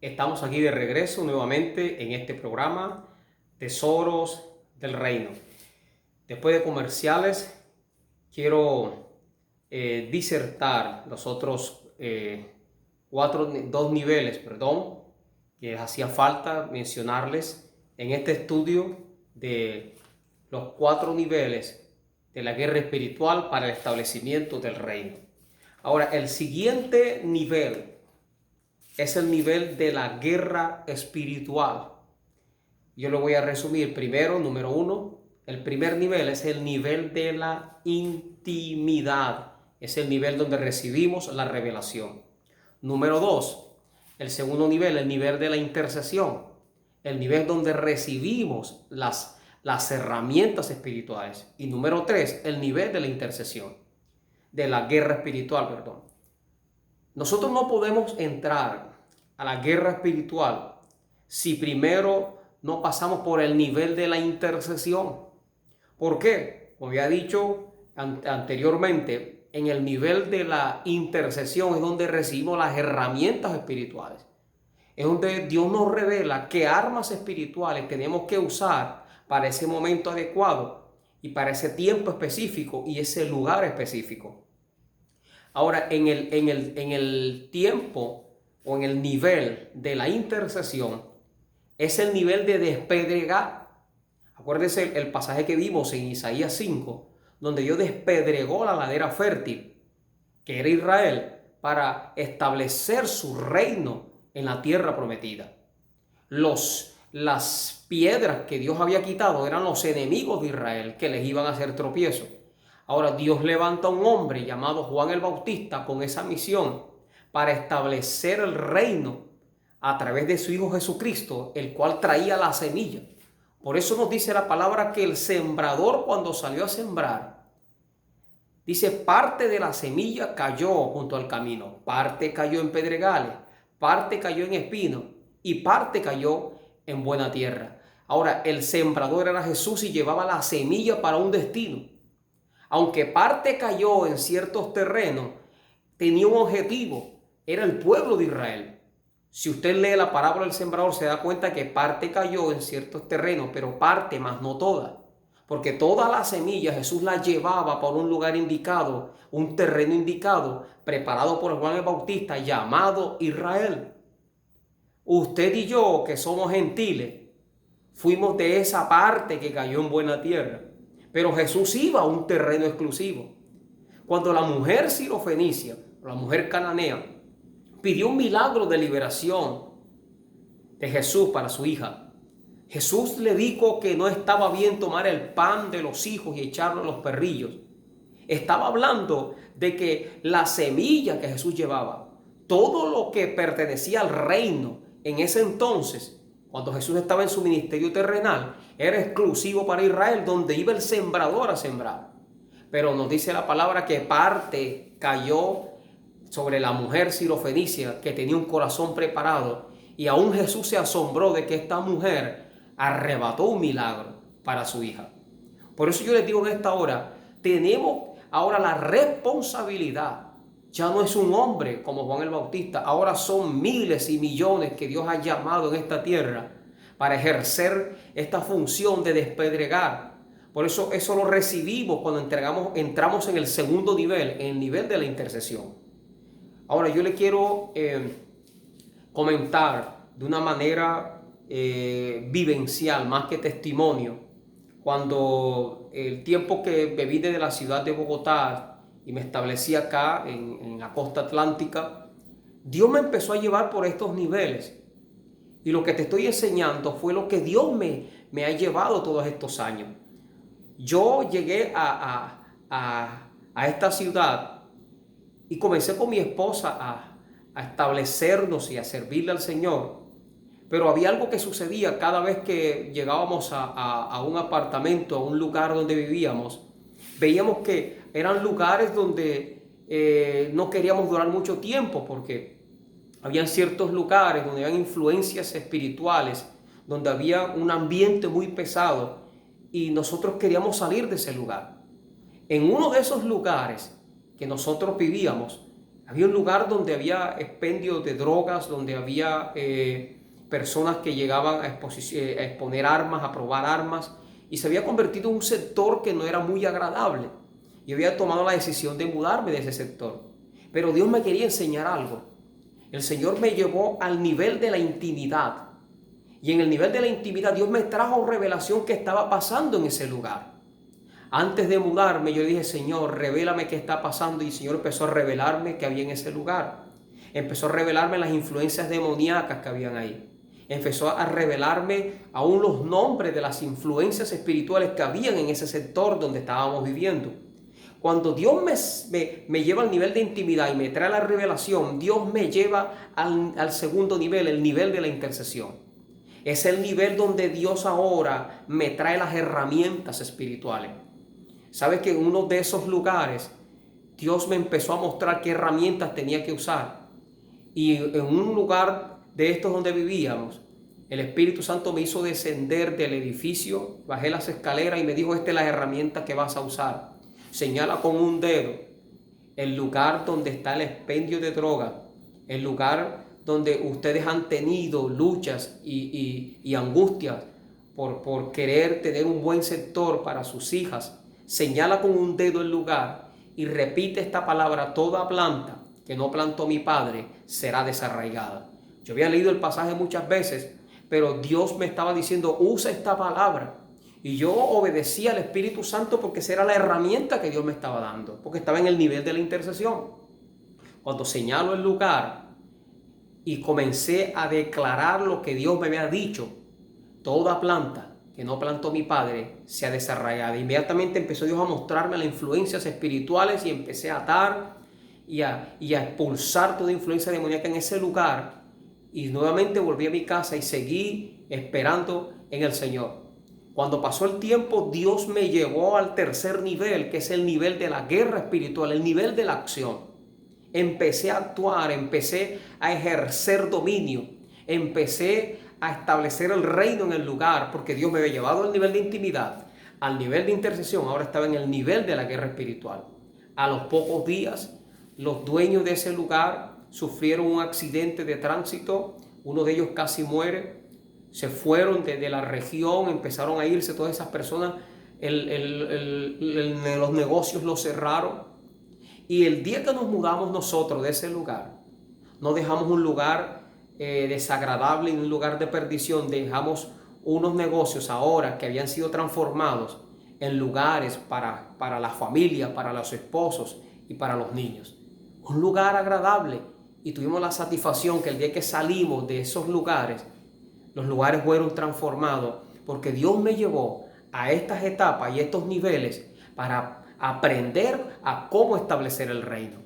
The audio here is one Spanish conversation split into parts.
Estamos aquí de regreso nuevamente en este programa Tesoros del Reino. Después de comerciales, quiero disertar los otros dos niveles, que hacía falta mencionarles en este estudio de los 4 niveles de la guerra espiritual para el establecimiento del reino. Ahora, el siguiente nivel es el nivel de la guerra espiritual. Yo lo voy a resumir primero, número 1. El primer nivel es el nivel de la intimidad. Es el nivel donde recibimos la revelación. Número 2. El segundo nivel, el nivel de la intercesión. El nivel donde recibimos las herramientas espirituales. Y número 3, el nivel de la intercesión. De la guerra espiritual, Nosotros no podemos entrar a la guerra espiritual si primero no pasamos por el nivel de la intercesión. ¿Por qué? Como ya he dicho anteriormente, en el nivel de la intercesión es donde recibimos las herramientas espirituales. Es donde Dios nos revela qué armas espirituales tenemos que usar para ese momento adecuado y para ese tiempo específico y ese lugar específico. Ahora, en el tiempo o en el nivel de la intercesión, es el nivel de despedregar. Acuérdense el pasaje que vimos en Isaías 5, donde Dios despedregó la ladera fértil, que era Israel, para establecer su reino en la tierra prometida. Las piedras que Dios había quitado eran los enemigos de Israel que les iban a hacer tropiezo. Ahora Dios levanta a un hombre llamado Juan el Bautista con esa misión para establecer el reino a través de su Hijo Jesucristo, el cual traía la semilla. Por eso nos dice la palabra que el sembrador, cuando salió a sembrar, dice, parte de la semilla cayó junto al camino, parte cayó en pedregales, parte cayó en espinos y parte cayó en buena tierra. Ahora, el sembrador era Jesús y llevaba la semilla para un destino. Aunque parte cayó en ciertos terrenos, tenía un objetivo, era el pueblo de Israel. Si usted lee la parábola del sembrador, se da cuenta que parte cayó en ciertos terrenos, pero parte, más no toda. Porque toda la semilla Jesús la llevaba por un lugar indicado, un terreno indicado, preparado por Juan el Bautista, llamado Israel. Usted y yo, que somos gentiles, fuimos de esa parte que cayó en buena tierra. Pero Jesús iba a un terreno exclusivo. Cuando la mujer sirofenicia, la mujer cananea, pidió un milagro de liberación de Jesús para su hija, Jesús le dijo que no estaba bien tomar el pan de los hijos y echarlo a los perrillos. Estaba hablando de que la semilla que Jesús llevaba, todo lo que pertenecía al reino en ese entonces, cuando Jesús estaba en su ministerio terrenal, era exclusivo para Israel, donde iba el sembrador a sembrar. Pero nos dice la palabra que parte cayó sobre la mujer sirofenicia que tenía un corazón preparado, y aún Jesús se asombró de que esta mujer arrebató un milagro para su hija. Por eso yo les digo en esta hora, tenemos ahora la responsabilidad. Ya no es un hombre como Juan el Bautista, ahora son miles y millones que Dios ha llamado en esta tierra para ejercer esta función de despedregar. Por eso lo recibimos cuando entramos en el segundo nivel, en el nivel de la intercesión. Ahora yo le quiero comentar de una manera vivencial, más que testimonio, cuando el tiempo que me vine de la ciudad de Bogotá y me establecí acá en la costa atlántica, Dios me empezó a llevar por estos niveles. Y lo que te estoy enseñando fue lo que Dios me ha llevado todos estos años. Yo llegué a esta ciudad y comencé con mi esposa a establecernos y a servirle al Señor. Pero había algo que sucedía cada vez que llegábamos a un apartamento, a un lugar donde vivíamos. Veíamos que eran lugares donde no queríamos durar mucho tiempo, porque habían ciertos lugares donde habían influencias espirituales, donde había un ambiente muy pesado y nosotros queríamos salir de ese lugar. En uno de esos lugares que nosotros vivíamos, Había un lugar donde había expendio de drogas, donde había personas que llegaban a exponer armas, a probar armas, y se había convertido en un sector que no era muy agradable. Y había tomado la decisión de mudarme de ese sector. Pero Dios me quería enseñar algo. El Señor me llevó al nivel de la intimidad. Y en el nivel de la intimidad Dios me trajo revelación que estaba pasando en ese lugar. Antes de mudarme yo dije, Señor, revélame qué está pasando. Y el Señor empezó a revelarme que había en ese lugar. Empezó a revelarme las influencias demoníacas que habían ahí. Empezó a revelarme aún los nombres de las influencias espirituales que habían en ese sector donde estábamos viviendo. Cuando Dios me lleva al nivel de intimidad y me trae la revelación, Dios me lleva al segundo nivel, el nivel de la intercesión. Es el nivel donde Dios ahora me trae las herramientas espirituales. ¿Sabes que en uno de esos lugares Dios me empezó a mostrar qué herramientas tenía que usar? Y en un lugar de estos donde vivíamos, el Espíritu Santo me hizo descender del edificio, bajé las escaleras y me dijo, esta es la herramienta que vas a usar. Señala con un dedo el lugar donde está el expendio de droga, el lugar donde ustedes han tenido luchas y angustias por querer tener un buen sector para sus hijas. Señala con un dedo el lugar y repite esta palabra: toda planta que no plantó mi padre será desarraigada. Yo había leído el pasaje muchas veces, pero Dios me estaba diciendo, usa esta palabra. Y yo obedecía al Espíritu Santo porque esa era la herramienta que Dios me estaba dando, porque estaba en el nivel de la intercesión. Cuando señalo el lugar y comencé a declarar lo que Dios me había dicho, toda planta que no plantó mi padre se ha desarraigado. Inmediatamente empezó Dios a mostrarme las influencias espirituales y empecé a atar y a expulsar toda influencia demoníaca en ese lugar. Y nuevamente volví a mi casa y seguí esperando en el Señor. Cuando pasó el tiempo, Dios me llevó al tercer nivel, que es el nivel de la guerra espiritual, el nivel de la acción. Empecé a actuar, empecé a ejercer dominio, empecé a establecer el reino en el lugar, porque Dios me había llevado al nivel de intimidad, al nivel de intercesión. Ahora estaba en el nivel de la guerra espiritual. A los pocos días, los dueños de ese lugar sufrieron un accidente de tránsito, uno de ellos casi muere. Se fueron de la región, empezaron a irse todas esas personas, los negocios los cerraron. Y el día que nos mudamos nosotros de ese lugar, no dejamos un lugar desagradable, un lugar de perdición, dejamos unos negocios ahora que habían sido transformados en lugares para la familia, para los esposos y para los niños. Un lugar agradable, y tuvimos la satisfacción que el día que salimos de esos lugares, los lugares fueron transformados, porque Dios me llevó a estas etapas y estos niveles para aprender a cómo establecer el reino.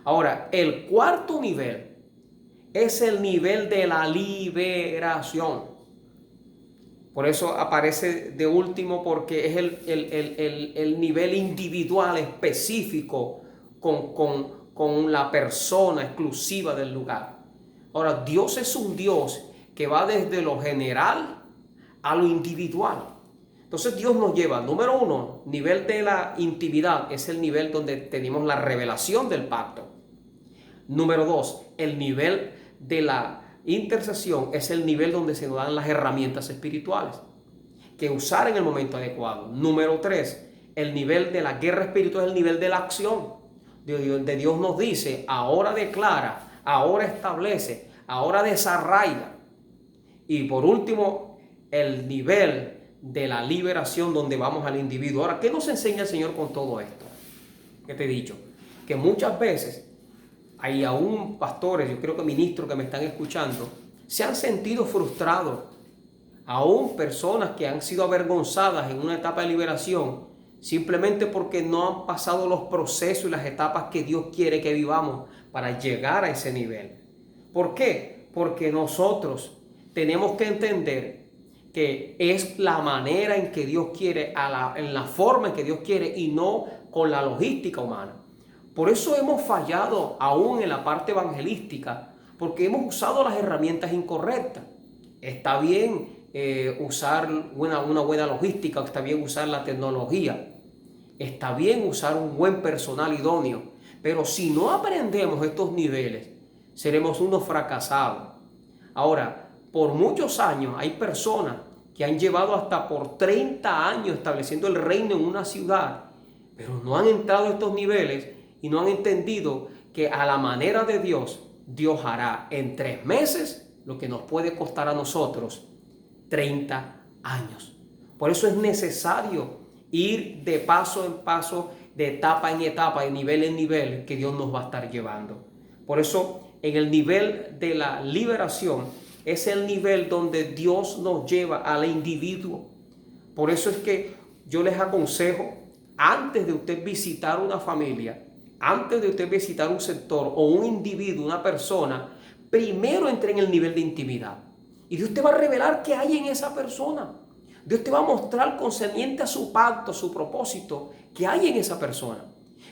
Ahora, el cuarto nivel es el nivel de la liberación. Por eso aparece de último, porque es el nivel individual específico con la persona exclusiva del lugar. Ahora, Dios es un Dios que va desde lo general a lo individual. Entonces Dios nos lleva, número uno, nivel de la intimidad, es el nivel donde tenemos la revelación del pacto. Número dos, el nivel de la intercesión es el nivel donde se nos dan las herramientas espirituales que usar en el momento adecuado. Número tres, el nivel de la guerra espiritual es el nivel de la acción, donde Dios nos dice, ahora declara, ahora establece, ahora desarraiga. Y por último, el nivel de la liberación, donde vamos al individuo. Ahora, ¿qué nos enseña el Señor con todo esto que te he dicho? Que muchas veces hay aún pastores, yo creo que ministros que me están escuchando, se han sentido frustrados. Aún personas que han sido avergonzadas en una etapa de liberación, simplemente porque no han pasado los procesos y las etapas que Dios quiere que vivamos para llegar a ese nivel. ¿Por qué? Porque nosotros tenemos que entender que es la manera en que Dios quiere, en la forma en que Dios quiere, y no con la logística humana. Por eso hemos fallado aún en la parte evangelística, porque hemos usado las herramientas incorrectas. Está bien usar una buena logística, está bien usar la tecnología, está bien usar un buen personal idóneo, Pero si no aprendemos estos niveles, seremos unos fracasados. Ahora, por muchos años hay personas que han llevado hasta por 30 años estableciendo el reino en una ciudad, pero no han entrado a estos niveles y no han entendido que a la manera de Dios, Dios hará en 3 meses lo que nos puede costar a nosotros 30 años. Por eso es necesario ir de paso en paso, de etapa en etapa, de nivel en nivel, que Dios nos va a estar llevando. Por eso, en el nivel de la liberación, es el nivel donde Dios nos lleva al individuo. Por eso es que yo les aconsejo, antes de usted visitar una familia, antes de usted visitar un sector o un individuo, una persona, primero entre en el nivel de intimidad. Y Dios te va a revelar qué hay en esa persona. Dios te va a mostrar concerniente a su pacto, su propósito, qué hay en esa persona.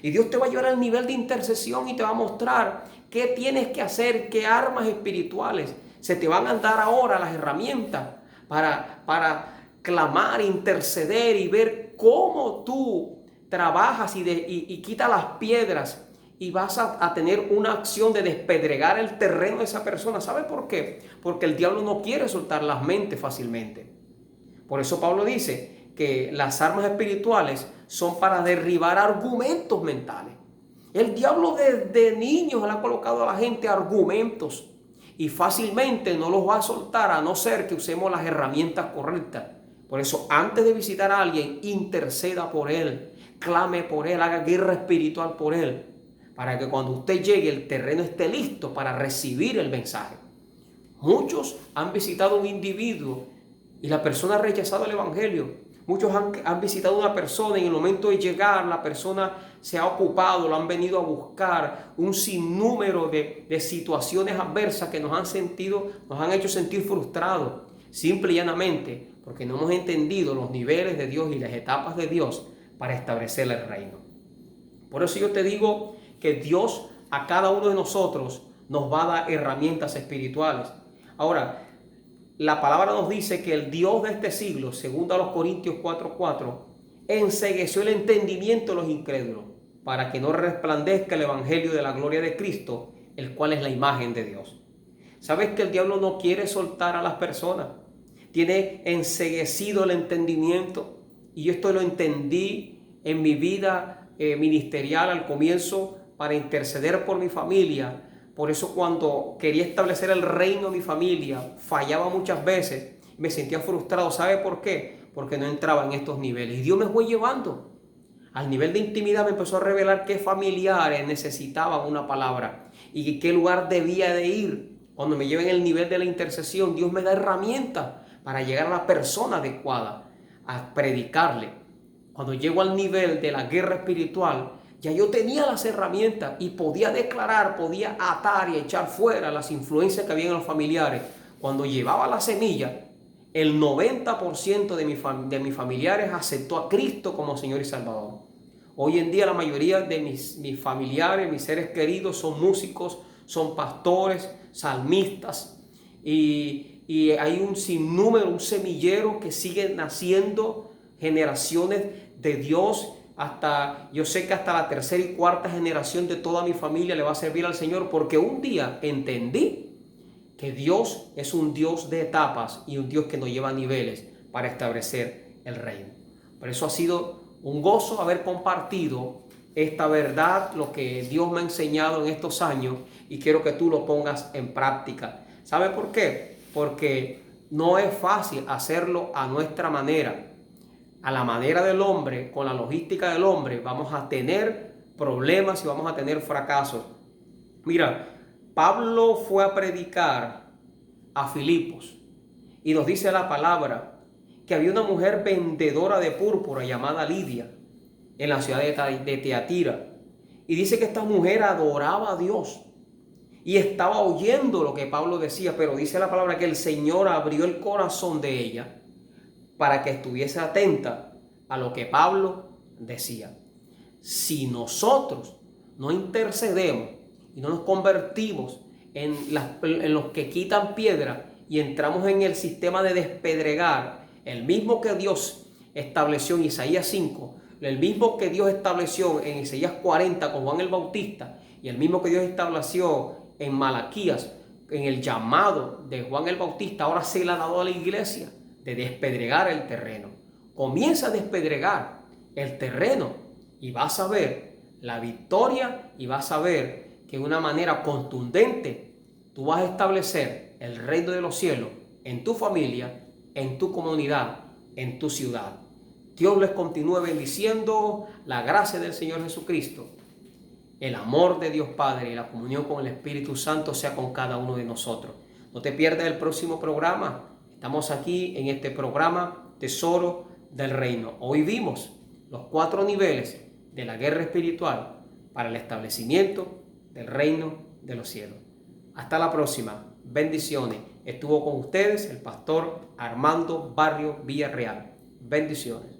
Y Dios te va a llevar al nivel de intercesión y te va a mostrar qué tienes que hacer, qué armas espirituales. Se te van a dar ahora las herramientas para clamar, interceder y ver cómo tú trabajas y quitas las piedras y vas a tener una acción de despedregar el terreno de esa persona. ¿Sabe por qué? Porque el diablo no quiere soltar las mentes fácilmente. Por eso Pablo dice que las armas espirituales son para derribar argumentos mentales. El diablo desde niños le ha colocado a la gente argumentos y fácilmente no los va a soltar a no ser que usemos las herramientas correctas. Por eso, antes de visitar a alguien, interceda por él, clame por él, haga guerra espiritual por él, para que cuando usted llegue el terreno esté listo para recibir el mensaje. Muchos han visitado a un individuo y la persona ha rechazado el evangelio. Muchos han visitado a una persona y en el momento de llegar la persona se ha ocupado, lo han venido a buscar. Un sinnúmero de situaciones adversas que nos han hecho sentir frustrados. Simple y llanamente porque no hemos entendido los niveles de Dios y las etapas de Dios para establecer el reino. Por eso yo te digo que Dios a cada uno de nosotros nos va a dar herramientas espirituales. Ahora, la palabra nos dice que el Dios de este siglo, según a los Corintios 4:4, encegueció el entendimiento de los incrédulos para que no resplandezca el evangelio de la gloria de Cristo, el cual es la imagen de Dios. ¿Sabes que el diablo no quiere soltar a las personas? Tiene enceguecido el entendimiento. Y esto lo entendí en mi vida ministerial al comienzo para interceder por mi familia. Por eso cuando quería establecer el reino de mi familia, fallaba muchas veces, me sentía frustrado. ¿Sabe por qué? Porque no entraba en estos niveles. Y Dios me fue llevando. Al nivel de intimidad me empezó a revelar qué familiares necesitaban una palabra y qué lugar debía de ir. Cuando me lleven el nivel de la intercesión, Dios me da herramientas para llegar a la persona adecuada, a predicarle. Cuando llego al nivel de la guerra espiritual, ya yo tenía las herramientas y podía declarar, podía atar y echar fuera las influencias que había en los familiares. Cuando llevaba la semilla, el 90% de mis familiares aceptó a Cristo como Señor y Salvador. Hoy en día la mayoría de mis familiares, mis seres queridos son músicos, son pastores, salmistas y hay un sinnúmero, un semillero que sigue naciendo generaciones de Dios. Yo sé que hasta la tercera y cuarta generación de toda mi familia le va a servir al Señor, porque un día entendí que Dios es un Dios de etapas y un Dios que nos lleva a niveles para establecer el reino. Por eso ha sido un gozo haber compartido esta verdad, lo que Dios me ha enseñado en estos años, y quiero que tú lo pongas en práctica. ¿Sabe por qué? Porque no es fácil hacerlo a nuestra manera. A la manera del hombre, con la logística del hombre, vamos a tener problemas y vamos a tener fracasos. Mira, Pablo fue a predicar a Filipos y nos dice la palabra que había una mujer vendedora de púrpura llamada Lidia en la ciudad de Teatira. Y dice que esta mujer adoraba a Dios y estaba oyendo lo que Pablo decía, pero dice la palabra que el Señor abrió el corazón de ella para que estuviese atenta a lo que Pablo decía. Si nosotros no intercedemos y no nos convertimos en los que quitan piedra y entramos en el sistema de despedregar, el mismo que Dios estableció en Isaías 5, el mismo que Dios estableció en Isaías 40 con Juan el Bautista y el mismo que Dios estableció en Malaquías, en el llamado de Juan el Bautista, ahora se le ha dado a la iglesia de despedregar el terreno. Comienza a despedregar el terreno y vas a ver la victoria y vas a ver que de una manera contundente tú vas a establecer el reino de los cielos en tu familia, en tu comunidad, en tu ciudad. Dios les continúe bendiciendo, la gracia del Señor Jesucristo, el amor de Dios Padre y la comunión con el Espíritu Santo sea con cada uno de nosotros. No te pierdas el próximo programa. Estamos aquí en este programa Tesoro del Reino. Hoy vimos los 4 niveles de la guerra espiritual para el establecimiento del reino de los cielos. Hasta la próxima. Bendiciones. Estuvo con ustedes el pastor Armando Barrio Villarreal. Bendiciones.